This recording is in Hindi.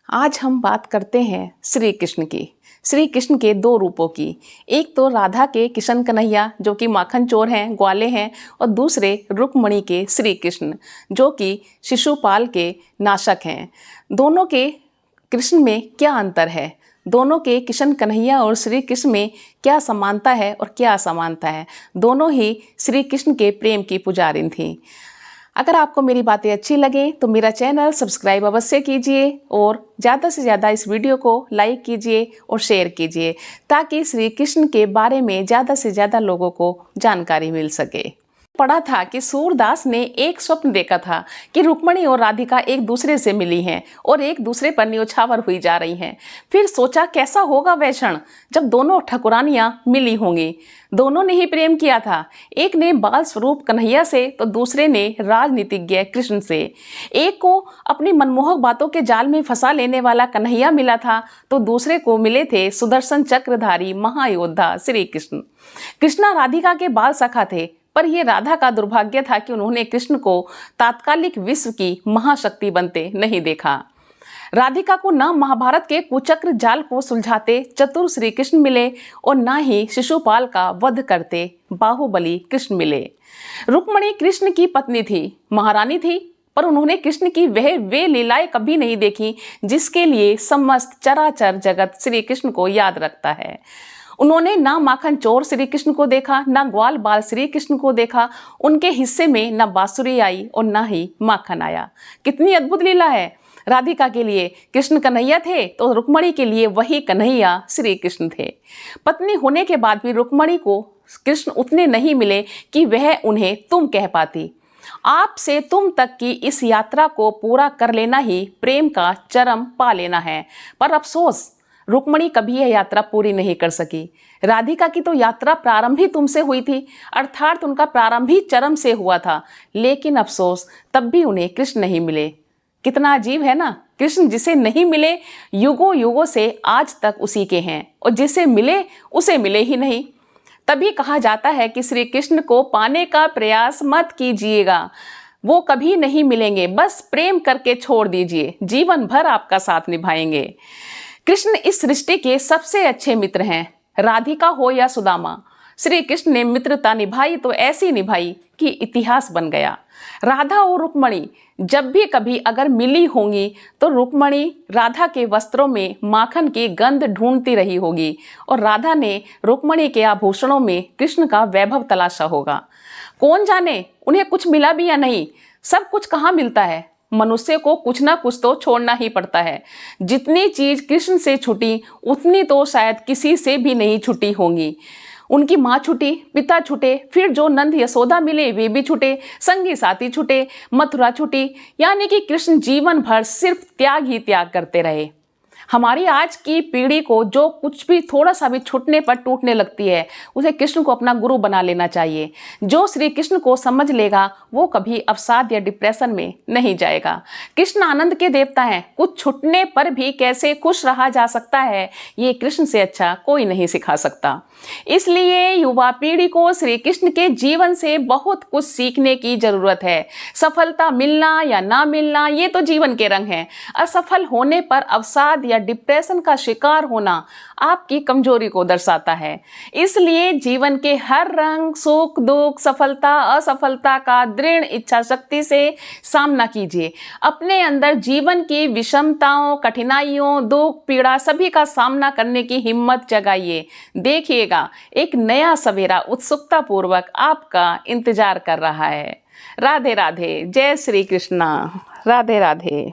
आज हम बात करते हैं श्री कृष्ण की। श्री कृष्ण के दो रूपों की। एक तो राधा के किशन कन्हैया जो कि माखन चोर हैं, ग्वाले हैं, और दूसरे रुक्मणी के श्री कृष्ण जो कि शिशुपाल के नाशक हैं। दोनों के कृष्ण में क्या अंतर है, दोनों के किशन कन्हैया और श्री कृष्ण में क्या समानता है और क्या असमानता है। दोनों ही श्री कृष्ण के प्रेम की पुजारिन थीं। अगर आपको मेरी बातें अच्छी लगें तो मेरा चैनल सब्सक्राइब अवश्य कीजिए और ज़्यादा से ज़्यादा इस वीडियो को लाइक कीजिए और शेयर कीजिए ताकि श्री कृष्ण के बारे में ज़्यादा से ज़्यादा लोगों को जानकारी मिल सके। पढ़ा था कि सूरदास ने एक स्वप्न देखा था कि रुक्मणी और राधिका एक दूसरे से मिली हैं और एक दूसरे पर न्योछावर हुई जा रही हैं। फिर सोचा कैसा होगा वह क्षण जब दोनों ठकुरानियां मिली होंगी। दोनों ने ही प्रेम किया था, एक ने बाल स्वरूप कन्हैया से तो दूसरे ने राजनीतिज्ञ कृष्ण से। एक को अपनी मनमोहक बातों के जाल में फंसा लेने वाला कन्हैया मिला था तो दूसरे को मिले थे सुदर्शन चक्रधारी महायोद्धा श्री कृष्ण। कृष्णा राधिका के बाल सखा थे, पर यह राधा का दुर्भाग्य था कि उन्होंने कृष्ण को तात्कालिक विश्व की महाशक्ति बनते नहीं देखा। राधिका को न महाभारत के कुचक्र जाल को सुलझाते चतुर श्री कृष्ण मिले और न ही शिशुपाल का वध करते बाहुबली कृष्ण मिले। रुक्मणी कृष्ण की पत्नी थी, महारानी थी, पर उन्होंने कृष्ण की वे लीलाएं कभी नहीं देखी जिसके लिए समस्त चराचर जगत श्री कृष्ण को याद रखता है। उन्होंने ना माखन चोर श्री कृष्ण को देखा, ना ग्वाल बाल श्री कृष्ण को देखा। उनके हिस्से में ना बांसुरी आई और ना ही माखन आया। कितनी अद्भुत लीला है। राधिका के लिए कृष्ण कन्हैया थे तो रुक्मणी के लिए वही कन्हैया श्री कृष्ण थे। पत्नी होने के बाद भी रुक्मणी को कृष्ण उतने नहीं मिले कि वह उन्हें तुम कह पाती। आप से तुम तक की इस यात्रा को पूरा कर लेना ही प्रेम का चरम पा लेना है। पर अफसोस रुक्मणी कभी यह यात्रा पूरी नहीं कर सकी। राधिका की तो यात्रा प्रारंभ ही तुमसे हुई थी, अर्थात उनका प्रारंभ ही चरम से हुआ था, लेकिन अफसोस तब भी उन्हें कृष्ण नहीं मिले। कितना अजीब है ना। कृष्ण जिसे नहीं मिले युगों युगों से आज तक उसी के हैं और जिसे मिले उसे मिले ही नहीं। तभी कहा जाता है कि श्री कृष्ण को पाने का प्रयास मत कीजिएगा, वो कभी नहीं मिलेंगे, बस प्रेम करके छोड़ दीजिए, जीवन भर आपका साथ निभाएंगे। कृष्ण इस सृष्टि के सबसे अच्छे मित्र हैं, राधिका हो या सुदामा। श्री कृष्ण ने मित्रता निभाई तो ऐसी निभाई कि इतिहास बन गया। राधा और रुक्मणी जब भी कभी अगर मिली होंगी तो रुक्मणी राधा के वस्त्रों में माखन की गंध ढूंढती रही होगी और राधा ने रुक्मणी के आभूषणों में कृष्ण का वैभव तलाशा होगा। कौन जाने उन्हें कुछ मिला भी या नहीं। सब कुछ कहाँ मिलता है, मनुष्य को कुछ ना कुछ तो छोड़ना ही पड़ता है। जितनी चीज कृष्ण से छूटी उतनी तो शायद किसी से भी नहीं छूटी होंगी। उनकी माँ छूटी, पिता छूटे, फिर जो नंद यशोदा मिले वे भी छूटे, संगी साथी छूटे, मथुरा छूटी, यानी कि कृष्ण जीवन भर सिर्फ त्याग ही त्याग करते रहे। हमारी आज की पीढ़ी को जो कुछ भी थोड़ा सा भी छूटने पर टूटने लगती है उसे कृष्ण को अपना गुरु बना लेना चाहिए। जो श्री कृष्ण को समझ लेगा वो कभी अवसाद या डिप्रेशन में नहीं जाएगा। कृष्ण आनंद के देवता हैं, कुछ छूटने पर भी कैसे खुश रहा जा सकता है ये कृष्ण से अच्छा कोई नहीं सिखा सकता। इसलिए युवा पीढ़ी को श्री कृष्ण के जीवन से बहुत कुछ सीखने की जरूरत है। सफलता मिलना या ना मिलना ये तो जीवन के रंग हैं। असफल होने पर अवसाद या डिप्रेशन का शिकार होना आपकी कमजोरी को दर्शाता है। इसलिए जीवन के हर रंग, सुख दुख, सफलता असफलता का दृढ़ इच्छा शक्ति से सामना कीजिए। अपने अंदर जीवन की विषमताओं, कठिनाइयों, दुख, पीड़ा सभी का सामना करने की हिम्मत जगाइए। देखिएगा एक नया सवेरा उत्सुकता पूर्वक आपका इंतजार कर रहा है। राधे राधे। जय श्री कृष्णा। राधे राधे।